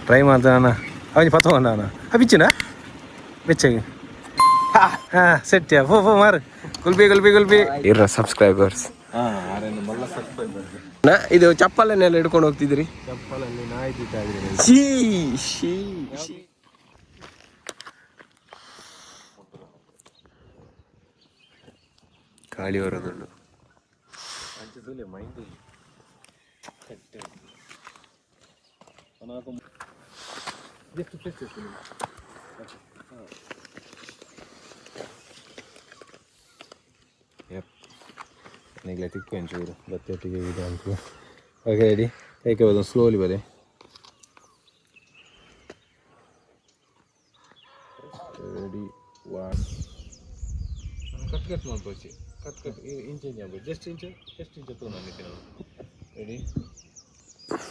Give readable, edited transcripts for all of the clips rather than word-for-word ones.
Try ಮಾಡ್ತಾನ ಅವನಿ ಪತ್ತವಣ್ಣ ಬಿಚ್ಚಿನ ಬೆಚ್ಚಾಗಿ ಹಾಂ set ಫೋ ಮಾರು ಕುಲ್ಬಿ ಇರೋ ಸಬ್ಸ್ಕ್ರೈಬರ್ಸ್ ಇದು ಚಪ್ಪಲನ್ನೆಲ್ಲ ಹಿಡ್ಕೊಂಡು ಹೋಗ್ತಿದ್ರಿ ಚಪ್ಪಲಲ್ಲಿ ನಾಯಿ ಗಾಳಿ ಬರೋದುಂಡು ಈಗಲೇ ತಿಕ್ಕು ಒಂಚೂರು ಬತ್ತೊಟ್ಟಿಗೆ ಇದೆ ಅಂತ ಓಕೆ ರೆಡಿ ಕೈಕೆ ಬರೋದು ಸ್ಲೋಲಿ ಬರೀ ರೆಡಿ ಒನ್ ಕಟ್ ಮಾಡ್ಬೋದು ಕಟ್ ಇಂಚ್ ಆಗ್ಬೋದು ಜಸ್ಟ್ ಇಂಚ್ ತಗೊಂಡು ನಾನು ರೆಡಿ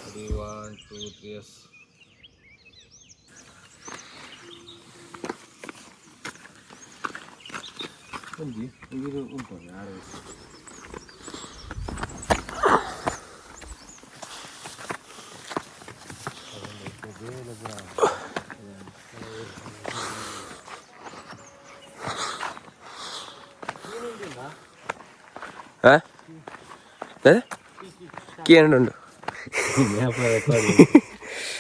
ರೆಡಿ 1 2 3 ಎಸ್ ಒಂಜಿ ಇದು ಉಂಟು ಯಾರು ಕೇಳುಂಡು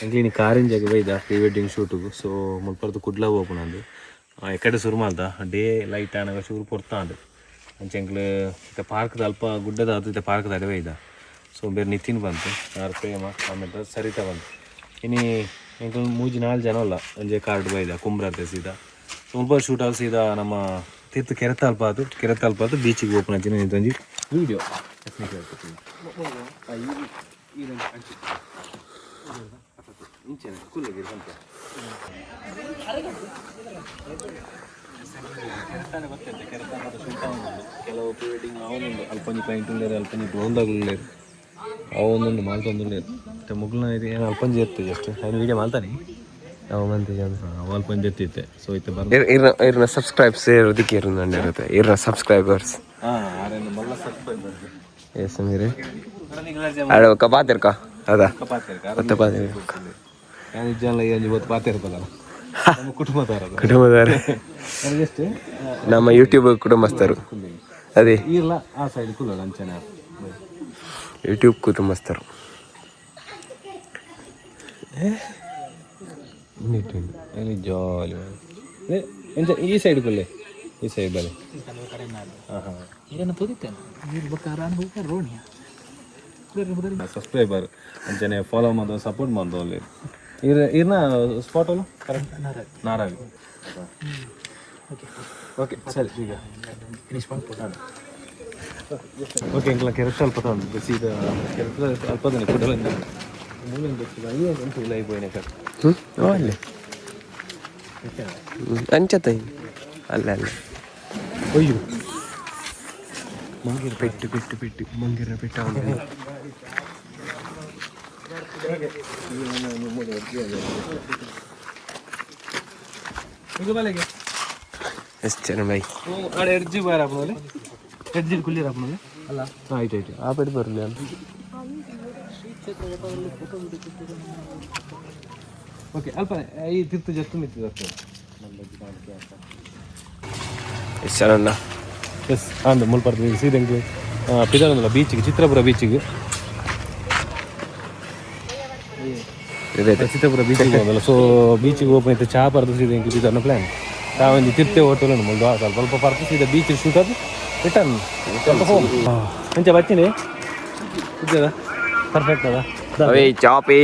ಅಂಕ್ಲಿನಿ ಕಾರಿಂಜಾಗಿ ಬೈದ ಪ್ರೀ ವೆಡ್ಡಿಂಗ್ ಶೂಟಿಗೂ ಸೊ ಮುಲ್ಪರ್ದು ಕುಡ್ಲ ಓಪನ್ ಅಂದು ಎಕ್ಕಡೆ ಶುರು ಮಾಡ್ದ ಡೇ ಲೈಟ್ ಆನಾಗ ಶುರು ಕೊಡ್ತಾಂಡು ಅಂಚೆಂಕ್ಲು ಇತ್ತೆ ಪಾರ್ಕ್ದ ಅಲ್ಪ ಗುಡ್ಡದ ಅದು ಇತ್ತೆ ಪಾರ್ಕ್ದ ಅಡೆ ಬೈದ ಸೊ ಬೇರೆ ನಿತಿನ್ ಬಂತು ಯಾರು ಪ್ರೇಮ ಆಮೇಲೆ ಸರಿತಾ ಬಂತು ಇನ್ನು ಎಂಕ್ಲು 3-4 ಜನ ಅಲ್ಲ ಅಂಜೆ ಕಾರ್ಡ್ ಬೈದ ಕುಂಬ್ರತೆ ಸೀದಾ ಮುಲ್ಪ ಶೂಟ್ ಆಗಿ ಸೀದಾ ನಮ್ಮ ತೀರ್ಥ ಕೆರೆತಲ್ಪಾತು ಬೀಚಿಗೆ ಓಪನ್ ಆಯ್ತು ನಿಂತಂಜಿ ವೀಡಿಯೋ ಕೆಲವು ಪ್ರೀ ವೆಡ್ಡಿಂಗ್ ಅವನುಂಡು ಅಲ್ಪಂಜಿ ಕ್ಲೈಂಟ್ ಉಳ್ಳೇರು ಅಲ್ಪಂಜಿ ಡ್ರೋನ್ದಾಗಲೇರು ಅವನೊಂದು ಮಾಲ್ತೊಂದುಳ್ಳೇರು ಮತ್ತೆ ಮುಗ್ಲನ ಇದು ಏನು ಅಲ್ಪಂಜಿ ಇರ್ತದೆ ಅಷ್ಟು ಅವ್ನು ವೀಡಿಯೋ ಮಾಡ್ತಾನೆ ಅವು ಮಂತಿಗೆ ಅವು ಅಲ್ಪಂಜಿ ಎತ್ತಿತ್ತೆ ಸೊ ಇತ್ತೆ ಇರ್ನ ಸಬ್ಸ್ಕ್ರೈಬ್ಸ್ ಇರೋದಕ್ಕೆ ಇರುತ್ತೆ ಇರ್ನ ಸಬ್ಸ್ಕ್ರೈಬರ್ಸ್ ಎಸ್ ಮೀರೆ ಅಡ ಒಕ್ಕ ಪಾತಿರ್ಕ ಅದಾ ಒತ್ತ ಪಾತಿರ್ಕ ಜನ ಇವತ್ತು ಪಾತಿರ್ಕಲ್ಲ ಕುಟುಂಬದವರು ನಮ್ಮ ಯೂಟ್ಯೂಬ್ ಕುಟುಂಬಸ್ಥರು ಅದೇ ಇಲ್ಲ ಆ ಸೈಡ್ ಕುಲ್ಲ ಅಂಚನ ಯೂಟ್ಯೂಬ್ ಕುಟುಂಬಸ್ಥರು ಜಾಲಿ ಈ ಸೈಡ್ ಕುಲ್ಲೆ ಈ ಸೈಡ್ ಬಲೆ ಸಬ್ಸ್ಕ್ರೈಬರ್ ಅಂಚನೆ ಫಾಲೋ ಮಾಡೋದು ಸಪೋರ್ಟ್ ಮಾಡೋದು ಅಲ್ಲಿ ಇರ್ನ ಸ್ಪಾಟ್ ಅಲ್ಲ ಕರೆಕ್ಟ್ ನಾರಾವಿ ಓಕೆ ಸರಿ ಈಗ ಫಿನಿಶ್ ಮಾಡ್ಕೊಂಡು ಓಕೆ ಇಂಕಲ ಕೆರೆತ ಅಲ್ಪ ತಂದು ಸೀದಾ ಕೆರೆತ ಅಲ್ಪದನೆ ಕುಡಲಿಂದ ಮೂಲಿಂದ ಎಂಟು ಇಲ್ಲ అయిపోయినాయి ಕಟ್ ಅಲ್ಲೇ ಅಂಚತ ಅಲ್ಲ ಅಲ್ಲ ಅಯ್ಯೋ ಮಂಗಿರ ಪೆಟ್ಟು ಮಂಗಿರ ಪೆಟ್ಟ ಎಷ್ಟು ಜನ ಬೈ ಎಡ್ಜಿ ಬಾರ आपने ಎಡ್ಜಿ ಕುಲ್ಲಿರ आपने ಅಲ್ಲ ಆಯ್ತು ಆ ಪೆಟ್ಟು ಬರಲಿ ಅಂತ ಓಕೆ ಅಲ್ಪ ಈ ತೀರ್ಥ ಜಸ್ಟ್ ಮಿತ್ತಿದೆ ಎಷ್ಟು ಜನ ಎಸ್ ಅಂದು ಮುಲ್ಪರ್ದು ಸೀದಂಗೆ ಪಿದಾರಲ್ಲ ಬೀಚಿಗೆ ಚಿತ್ರಪುರ ಬೀಚಿಗೆ ಚಿತ್ರಪುರ ಬೀಚಿಗೆ ಹೋಗಲ್ಲ ಸೊ ಬೀಚಿಗೆ ಓಪನ್ ಐತೆ ಚಹಾ ಪರ್ದು ಸೀದಾ ಇಂಕ್ಲು ಇದನ್ನು ಪ್ಲ್ಯಾನ್ ತಾವೊಂದು ತಿರ್ತೆ ಹೋಟೆಲ್ ಮುಲ್ದು ಸ್ವಲ್ಪ ಪರ್ದು ಸೀದಾ ಬೀಚಿಗೆ ಶೂಟ್ ಅದು ರಿಟರ್ನ್ ಸ್ವಲ್ಪ ಹೋಮ್ ಅಂಚೆ ಬರ್ತೀನಿ ಇದ್ದದ ಪರ್ಫೆಕ್ಟ್ ಅದ ಚಾಪಿ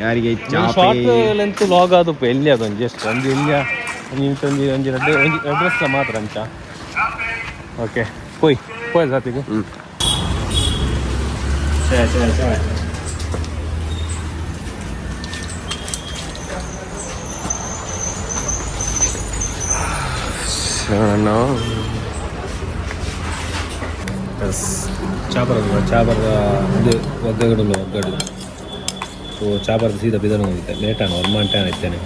ಯಾರಿಗೆ ಶಾರ್ಟ್ ಲೆಂತ್ ಲಾಗ್ ಅದಪ್ಪ ಎಲ್ಲಿ ಅದೊಂದು ಜಸ್ಟ್ ಒಂದು ಇಲ್ಲ ಒಂದು ಅಡ್ರೆಸ್ ಮಾತ್ರ ಅಂಚ ಓಕೆ ಹೋಯ್ ಜಾತಿಗೆ ಚಾಪರದ ಇದು ಒಗ್ಗಡು ಸೊ ಚಾಪರದ ಸೀದಾ ಬಿದನು ಹೋಗಿದ್ದೆ ಲೇಟಾನು ವರ್ಮಾಂಟೆ ಇತ್ತೇನೆ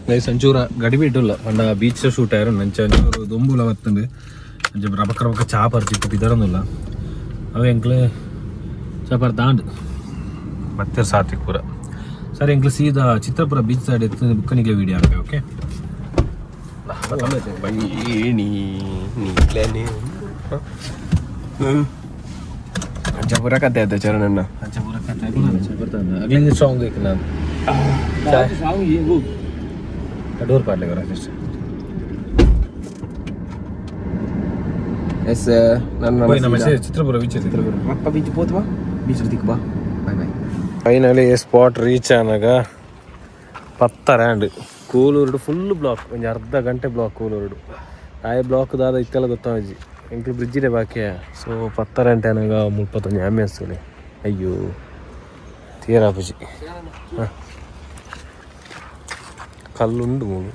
ಗೈಸ್ ಒಂಚೂರ ಗಡಿಬಿ ಇಟ್ಟಿಲ್ಲ ಪಂಡ ಬೀಚ್ ಶೂಟ್ ಆಯ್ರು ನಂಚ ಒಂಚೂರು ದೊಂಬುಲ ಬರ್ತಂಡು ಒಂಚೂರು ರಬಕ್ಕ ಚಾ ಪರ್ಚಿತ್ತು ಬಿದರನಿಲ್ಲ ಅವು ಎಂಕ್ಲೆ ಜಬರ್ದಾಂಡ್ ಮತ್ತೆ ಸಾತ್ವಿಕಪುರ ಸರ್ ಎಂಕ್ಲು ಸೀದಾ ಚಿತ್ರಪುರ ಬೀಚ್ ಸೈಡ್ ಎತ್ತು ಬುಕ್ಕನಿಗೆ ವೀಡಿಯೋ ಹಾಕಿ ಓಕೆ ಪಂಚಪುರ ಕತೆ ಆಯ್ತಾ ಚರಣಣ್ಣ ಪಂಚಪುರ ಕತೆ ಅಗ್ಲಿಂಗ್ ಸಾಂಗ್ ಬೇಕು ನಾನು ಡೋರ್ ಪಾಡ್ಲಿಕ್ಕೆ ಬರ ಎಸ್ ನನ್ನ ಚಿತ್ರಪುರ ಬೀಚ್ ಅಪ್ಪ ಬೀಚ್ ಪೋತ್ವಾ ಬೀಚ್ ದಿಕ್ಕು ಬಾ bye bye finally spot reach ಆನಾಗ 10 ರ್ಯಾಂಡ್ ಕೂಲೂರುಡು ಫುಲ್ ಬ್ಲಾಕ್ ಒಂದು ಅರ್ಧ ಗಂಟೆ ಬ್ಲಾಕ್ ಕೂಲೂರುಡು ಆಯ್ ಬ್ಲಾಕ್ ದಾದ ಇತ್ತೆಲ್ಲ ಗೊತ್ತಾಜಿ ಎಂಕ್ಲು ಬ್ರಿಡ್ಜಿಡೆ ಬಾಕಿ ಸೊ 10 ರ್ಯಾಂಟ್ ಆನಾಗ 35 ಆಂಬಿಯನ್ಸ್ ಅಯ್ಯೋ ತೀರಾಪುಜಿ ಹಾಂ ಕಲ್ಲುಂಡು ಮೂಗು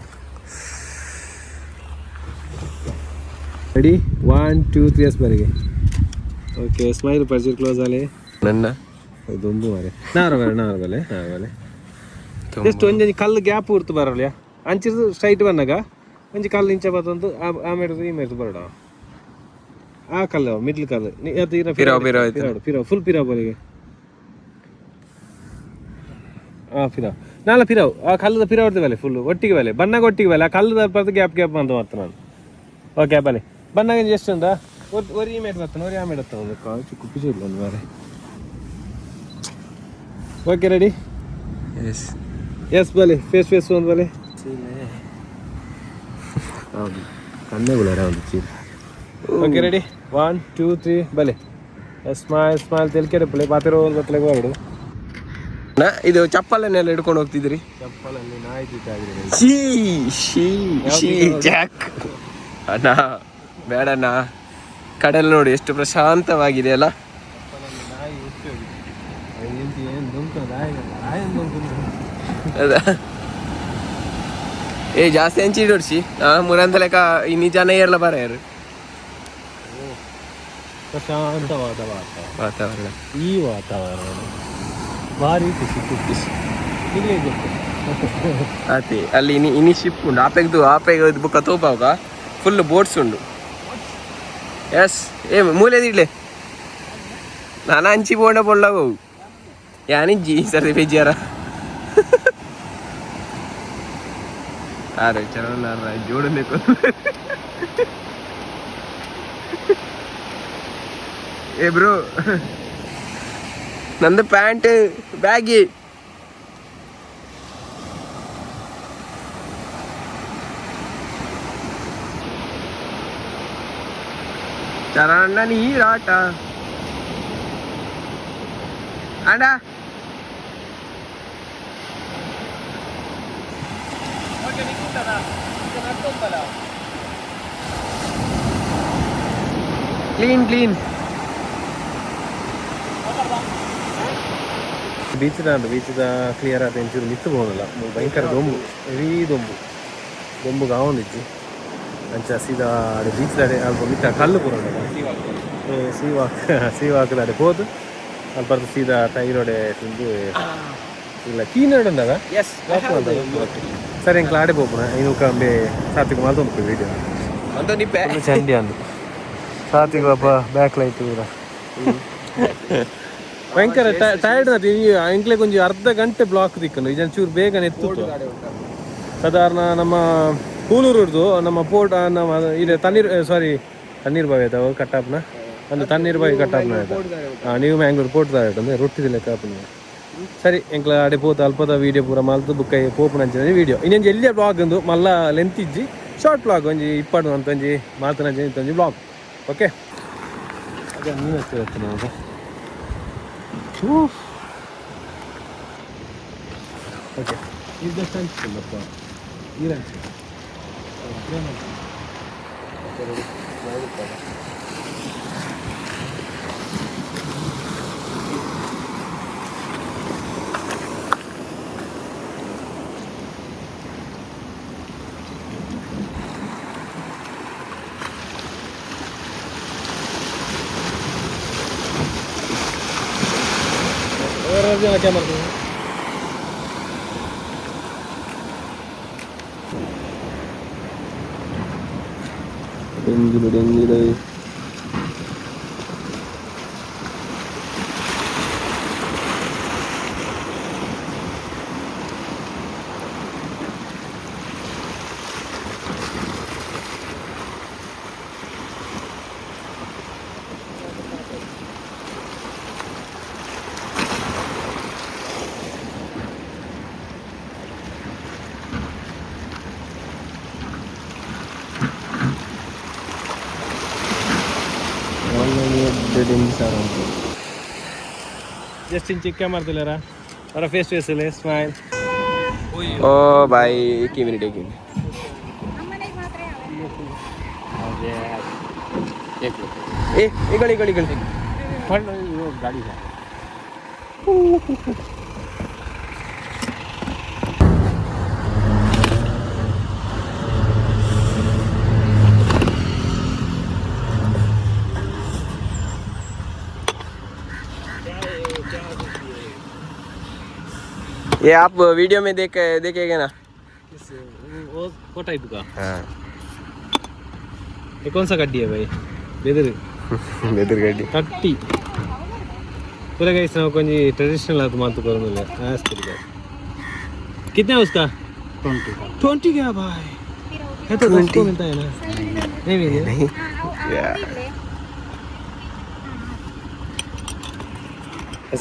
ರೆಡಿ 1 2 3 ಬರೆಗೆ ಓಕೆ ಸ್ಮೈಲ್ ಪರ್ಚರ್ ಕ್ಲೋಸ್ ಆಲೆ ನನ್ನ ಇದೊಂದು ಮಾರೆ ನಾರ್ವಲೆ ಜಸ್ಟ್ ಒಂಜಿ ಕಲ್ಲು ಗ್ಯಾಪ್ ಉರ್ತು ಬರಲ್ಯಾ ಅಂಚಿರ್ದು ಸ್ಟ್ರೈಟ್ ಬಂದಾಗ ಒಂಜಿ ಕಲ್ಲು ಇಂಚ ಬತ್ತೊಂದು ಆ ಮೇಡ್ದು ಈ ಮೇಡ್ದು ಬರಡ ಆ ಕಲ್ಲು ಮಿಡ್ಲ್ ಕಲ್ಲು ಪಿರಾವ್ ಫುಲ್ ಪಿರಾವ್ ಬಲಿಗೆ ಪಿರಾವ್ ನಾಲ ಪಿರಾವ್ ಆ ಕಲ್ಲದ ಪಿರಾವ್ ಬಲೆ ಫುಲ್ ಒಟ್ಟಿಗೆ ಬಲೆ ಬಣ್ಣಗ ಒಟ್ಟಿಗೆ ಬಲೆ ಆ ಕಲ್ಲದ ಬರ್ದು ಗ್ಯಾಪ್ ಅಂತ ಮಾಡ್ತಾನೆ ನಾನು ಓಕೆ ಬಲೆ ಬಣ್ಣಗ ಎಷ್ಟು ಅಂತ ஒரு இமேட் ಬರ್ತಾನೆ ஒரு ಆಮೇಲೆ ಬರ್ತಾನೆ ಕಾಚು ಕುಪ್ಪಿಸಿ ಇಲ್ಲ ಮಾರೆ ಓಕೆ ರೆಡಿ ಎಸ್ ಬಲೆ ಫೇಸ್ ಒಂದು ಬಲೆ ಹೌದು ಕಣ್ಣುಗಳರ ಒಂದು ಚೀಲ ಓಕೆ ರೆಡಿ 1 2 3 ಬಲೆ ಸ್ಮೈಲ್ ತೆಲ್ಕೆರೆ ಬಲೆ ಬಾತಿರೋ ಗೊತ್ತಲೆಗೆ ಹೊರಡು ಇದು ಚಪ್ಪಲನ್ನೆಲ್ಲ ಹಿಡ್ಕೊಂಡು ಹೋಗ್ತಿದ್ರಿ ಚಪ್ಪಲಲ್ಲಿ ನಾಯಿ ತಿಂತಾಯಿದ್ರಿ ಜಾಕ್ ಅಣ್ಣ ಬೇಡಣ್ಣ ಕಡಲ್ ನೋಡಿ ಎಷ್ಟು ಪ್ರಶಾಂತವಾಗಿದೆ ಅಲ್ಲ ಏ ಜಾಸ್ತಿ ಹಂಚಿ ಇಡೋಡ್ಸಿ ಮುರಂದ ಲೆಕ್ಕ ಇನ್ನಿ ಜನ ಏರ್ಲ ಬರ ಯಾರು ಪ್ರಶಾಂತವಾದ ವಾತಾವರಣ ಈ ವಾತಾವರಣ ಭಾರಿ ಖುಷಿ ಅದೇ ಅಲ್ಲಿ ಇನಿ ಶಿಪ್ ಉಂಡು ಆಪೆಗೆ ಬುಕ್ಕ ತೋಪಾಗ ಫುಲ್ ಬೋಟ್ಸ್ ಉಂಡು ಎಸ್ ಏ ಮೂಲೆದಿಡ್ಲೆ ನಾನು ಹಂಚಿ ಬೋಂಡ ಬೊಳ್ಳವು ಯಾನಿಜ್ಜಿ ಸರಿ ಬೇಜಾರ ಅರೆ ಚರಣ ಜೋಡನೆ ಏ ಬ್ರೋ ನಂದು ಪ್ಯಾಂಟ್ ಬ್ಯಾಗಿ ಚರಣ ನೀರಾಟ ಅಣ್ಣ ಕ್ಲೀನ್ ಬೀಚದ ಕ್ಲಿಯರ್ ಆದ ಎಂಚೂರು ಮಿತ್ತು ಹೋಗಲ್ಲ ಭಯಂಕರ ದೊಂಬು ಹೆವಿ ದೊಂಬು ಗಾವೊಂದಿಜ್ಜಿ ಅಂಚ ಸೀದಾ ಅಡೆ ಬೀಚ್ ಅಡೆ ಅಲ್ಪ ಮಿತ್ತ ಕಲ್ಲು ಪೂರ ಸೀವಾಕದ ಅಡೆ ಹೋದು ಅಲ್ಪ ಸೀದಾ ಟೈರೋಡೆ ತಿಂದು ಇಲ್ಲ ಕೀನಾಡು ಉಂಡಾಗ ಸರಿ ಎಂಕ್ಲ ಆಡೆ ಪೋಪುನ ಇನ್ನು ಕಂಬೆ ಸಾತ್ವಿಕ ಮಾಲ್ತೊಂದು ವಿಡಿಯೋ ಚಂಡಿ ಅಂದು ಸಾತ್ವಿಕ ಪಾಪ ಬ್ಯಾಕ್ ಲೈಟ್ ಪೂರ ಭಯಂಕರ ಟೈರ್ಡ್ ಎಂಕ್ಲೆ ಕೊಂಚ ಅರ್ಧ ಗಂಟೆ ಬ್ಲಾಕ್ ದಿಕ್ಕನು ಇದನ್ನು ಚೂರು ಬೇಗನೆ ಎತ್ತು ಸಾಧಾರಣ ನಮ್ಮ ಕೂಲೂರುದು ನಮ್ಮ ಪೋರ್ಟ್ ನಮ್ಮ ಇದೆ ತಣ್ಣೀರ್ ಬಾವಿ ಆಯ್ತಾವ ಕಟ್ಟಾಪ್ನ ಒಂದು ತಣ್ಣೀರ್ ಬಾವಿ ಕಟ್ಟಾಪ್ನ ಆಯ್ತಾ ನೀವು ಮ್ಯಾಂಗ್ಳೂರು ಪೋರ್ಟ್ ಅಂದ್ರೆ ರೊಟ್ಟಿದಿಲ್ಲ ಕಾಪನ ಸರಿ ಎಂಕ್ಲ ಅಡೆ ಪೋತ ಅಲ್ಪದ ವೀಡಿಯೋ ಪೂರ ಮಲ್ತು ಬುಕ್ಕ ಪೋಪುನ ಅಂಚಿನ ವೀಡಿಯೋ ಇನ್ನೊಂದು ಎಲ್ಲಿಯ ಬ್ಲಾಗ್ ಅಂದು ಮಲ್ಲ ಲೆಂತ್ ಇಜ್ಜಿ ಶಾರ್ಟ್ ಬ್ಲಾಗ್ ಒಂಜಿ ಇಪ್ಪಡು ಅಂತಂಜಿ ಮಾತನಂಜಿ ಇಂತಂಜಿ ಬ್ಲಾಗ್ ಓಕೆ ಅದೇ ನೀವು ಎಷ್ಟು ನಾವು ಓಕೆ ಇದಷ್ಟು ಹಂಚ್ಕೊಂಡಪ್ಪ ನೀರು ಹಂಚಿ क्या मरते हैं ಜಸ್ಟ್ ಇನ್ ಚಿಕ್ಕ ಮಾಡ್ತಿಲ್ಲಾರ ಅವರ ಫೇಸ್ ಟು ಫೇಸ್ ಅಲ್ಲಿ ಸ್ಮೈಲ್. ಓ ಬಾಯ್ ಏಕಿ ಮಿನಿಟ್ ಗಾಡಿ ये आप वीडियो में देखेंगे ना वो टाइप का. हाँ. ये कौन सा गड्डी है भाई? लेदर. लेदर गड्डी. कट्टी. पूरा का इसमें कौन जी ट्रेडिशनल है तुम्हारे तो करो ना. ऐस तरीका. कितना है उसका? 20 क्या भाई? है तो 20 को मिलता है ना? नहीं मिलेगा. नहीं. यार.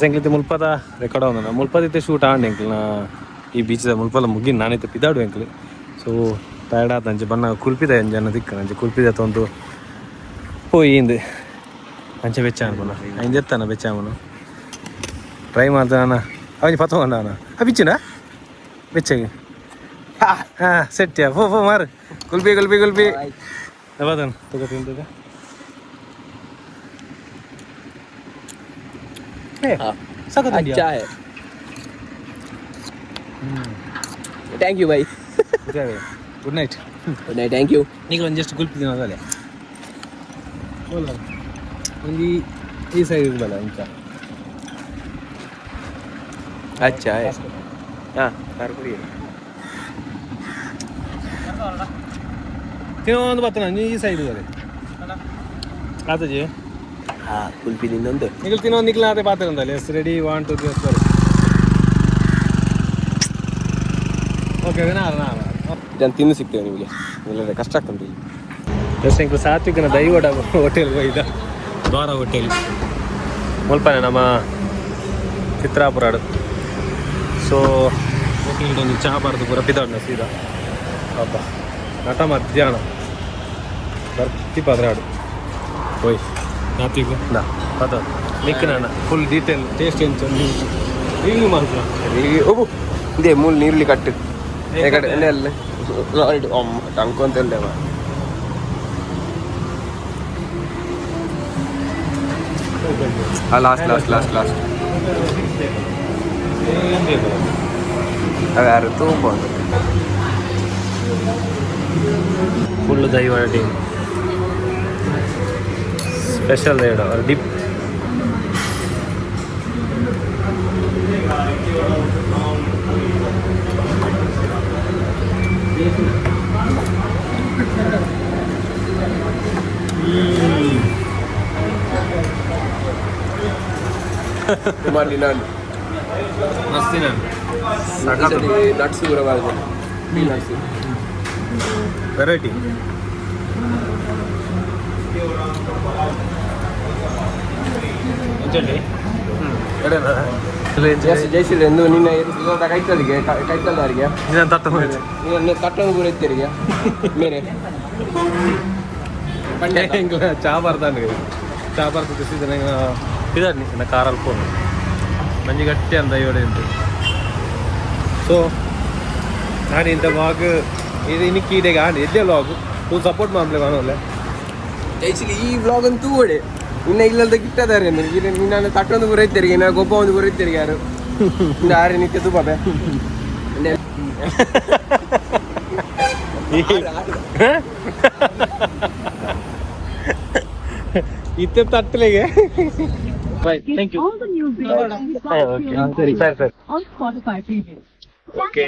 ಎಂಕ್ಲಿತೆ ಮುಲ್ಪದ ರೆಕಾರ್ಡ್ ಅವನ ಮುಲ್ಪದಿತ್ತೆ ಶೂಟ್ ಆಂಡ್ ಎಂಕ್ಲ ಈ ಬೀಚ್ದ ಮುಲ್ಪದ ಮುಗಿ ನಾನೈತೆ ಪಿದಾಡು ಎಂಕ್ಲು ಸೊ ಟಯರ್ಡ್ ಆದ ಅಂಚೆ ಬನ್ನ ಕುಲ್ಪಿದ ಜನ ದಿಕ್ಕ ಅಂಚೆ ಕುಲ್ಪಿದ ತೊಂದು ಹೋಯಿ ಇಂದು ಅಂಚೆ ಬೆಚ್ಚಾನ ಬನ್ನ ಹಿಂದೆ ಎತ್ತಾನ ಬೆಚ್ಚಾಮನು ಟ್ರೈ ಮಾಡ್ತಾನ ಅವನಿಗೆ ಪತ್ತಕೊಂಡ ಅವನ ಬಿಚ್ಚಿನ ಬೆಚ್ಚಗೆ ಹಾಂ ಸೆಟ್ಯಾ ಫೋ ಮಾರು ಕುಲ್ಪಿ ಯಾವ್ದನ ತಗೋತಿಂತದ अच्छा है. थैंक यू भाई. Good night. Thank you. ಈಗ ಒಂದು ಜಸ್ಟ್ ಕುಲ್ಪಿದ್ದೀನಿ ಅದಲ್ಲೇ ಬೋಲ ಒಂದು ಈ ಸೈಡ್ ಇರಲ್ಲ ಇಂಚ. अच्छा है. हाँ कारपुरी ತಿನ್ನೊಂದು ಬರ್ತಾನೆ ನೀ ಈ ಸೈಡ್ ಇದ್ದಾರೆ ಆತಜಿ. हाँ कुल्फी ತಿನ್ನೊಂದು ನಿಖಿಲ್ ತಿನ್ನೊಂದು ನಿಖಿಲ್ ಅದೇ ಪಾತ್ರಂದಲ್ಲ ಎಸ್ ರೆಡಿ 1 2 3 4 ಓಕೆ ಇದನ್ನು ತಿನ್ನು ಸಿಗ್ತೇವೆ ನಿಮಗೆ ಇಲ್ಲದ್ರೆ ಕಷ್ಟ ಆಗ್ತಂತ. ಎಸ್ ಎಂಕ್ಲು ಸಾತ್ವಿಕನ ದೈವಡ ಹೋಟೆಲ್ ಹೋಯ್ದ ದ್ವಾರ ಹೋಟೆಲ್ ಮುಲ್ಪನೆ ನಮ್ಮ ಚಿತ್ರಾಪುರಾಡು. ಸೊ ಹೋಟೆಲ್ಗೆ ಒಂದು ಚಹಾ ಬಾರ್ದು ಪೂರ ಪಿದಾಡ್ನ ಸೀದಾ ಹಬ್ಬ ನಟ ಮಧ್ಯಾಹ್ನ ಬರ್ತಿ ಪದ್ರಾಡು ಹೋಯ್ ನಾತಿಗೂ ನಾ ಪದ ಮಿಕ್ಕ ನಾನು ಫುಲ್ ಡೀಟೇಲ್ ಟೇಸ್ಟ್ ಏನು ಚಂದ ರಿವ್ಯೂ ಮಾಡ್ತೀರ ರಿವ್ಯೂ ಓ ಇದೇ ಮೂಲ ನೀರುಳ್ಳಿ ಕಟ್ಟು ಕಡೆ ಅಲ್ಲೇ ಲಾಲ್ಡ್ ಟಂಕು ಅಂತ ಅಲ್ಲೇ ಲಾಸ್ಟ್ ಅದು ಯಾರು ತುಂಬ ಫುಲ್ ದೈವ ಟೀಮ್ ಸ್ಪೆಷಲ್ ಡಿಪ್ ಮಾಡಿ ನಾನು ಮಸ್ತಿನ ನಟ್ಸ್ ಬರಬಾರ್ದು ನಟ್ಸ್ ವೆರೈಟಿ ಜೈಸಿಲ್ ಎಂದು ನಿನ್ನ ಕೈತಲ್ಲಿಗೆ ಕೈತಲ್ದಾರಿಗೆ ತಟ್ಟೊಂದು ಕೂಡ ಇತ್ತೀರಿಗೆ ಬೇರೆ ಚಾ ಬರ್ತಾನೆ ಚಾ ಬರ್ತ ಇದಾರೆ ನನ್ನ ಕಾರಲ್ಲಿ ಫೋನ್ ಮಂಜಿ ಗಟ್ಟಿ ಅಂತ ಇವಡೆ ಉಂಟು. ಸೊ ನಾನು ಇಂಥ ವ್ಲಾಗ್ ಇದು ಇನ್ನಕ್ಕೆ ಇದೆಗೆ ಆಡಿ ಎದ್ದೆ ವ್ಲಾಗ್ ಫುಲ್ ಸಪೋರ್ಟ್ ಮಾಡಲೇ ಕಾಣೋಲ್ಲ ಜೈಸಿಲಿ ಈ ವ್ಲಾಗ್ ಅಂತೂ ಓಡೆ ಇನ್ನ ಇಲ್ಲದ ಗಿಟ್ಟದಾರೆ ಅಂದ್ರೆ ನಾನು ತಟ್ಟೊಂದು ಬರೈತಿರಿಗೆ ನಾ ಗೊಬ್ಬ ಒಂದು ಬರೈತಿರಿಗೆ ಯಾರು ಆರೆ ನಿತ್ಯ ತುಪ್ಪ ಇತ್ತೆ ತಟ್ಟಲೆಗೆ ಥ್ಯಾಂಕ್ ಯು ಸರಿ ಸರಿ ಓಕೆ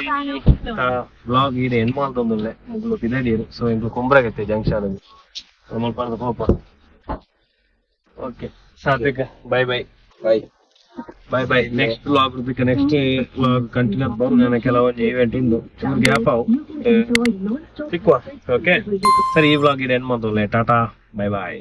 ವ್ಲಾಗ್ ಇದೆ ಹೆಣ್ಣು ಮಾಡ್ತೊಂದುಲ್ಲೆ ಪಿದಡಿಯರು ಸೊ ಇಂದು ಕುಂಬ್ರಾಗೈತೆ ಜಂಕ್ಷನ್ ಸ್ವಲ್ಪ ಹೋಪ ಓಕೆ ಸಾತ್ವಿಕ ಬಾಯ್ ನೆಕ್ಸ್ಟ್ ವ್ಲಾಗ್ ಬಿಟ್ಟು ನೆಕ್ಸ್ಟ್ ವ್ಲಾಗ್ ಕಂಟಿನ್ಯೂ ಬರು ನನ್ನ ಕೆಲವೊಂದು ಈವೆಂಟ್ ಉಂಟು ಗ್ಯಾಪ್ ಅವು ಸಿಕ್ಕುವ ಓಕೆ ಸರಿ ಈ ವ್ಲಾಗ್ ಇದೆ ಹೆಣ್ಣು ಮಾಡ್ತೊಲ್ಲೆ ಟಾಟಾ ಬಾಯ್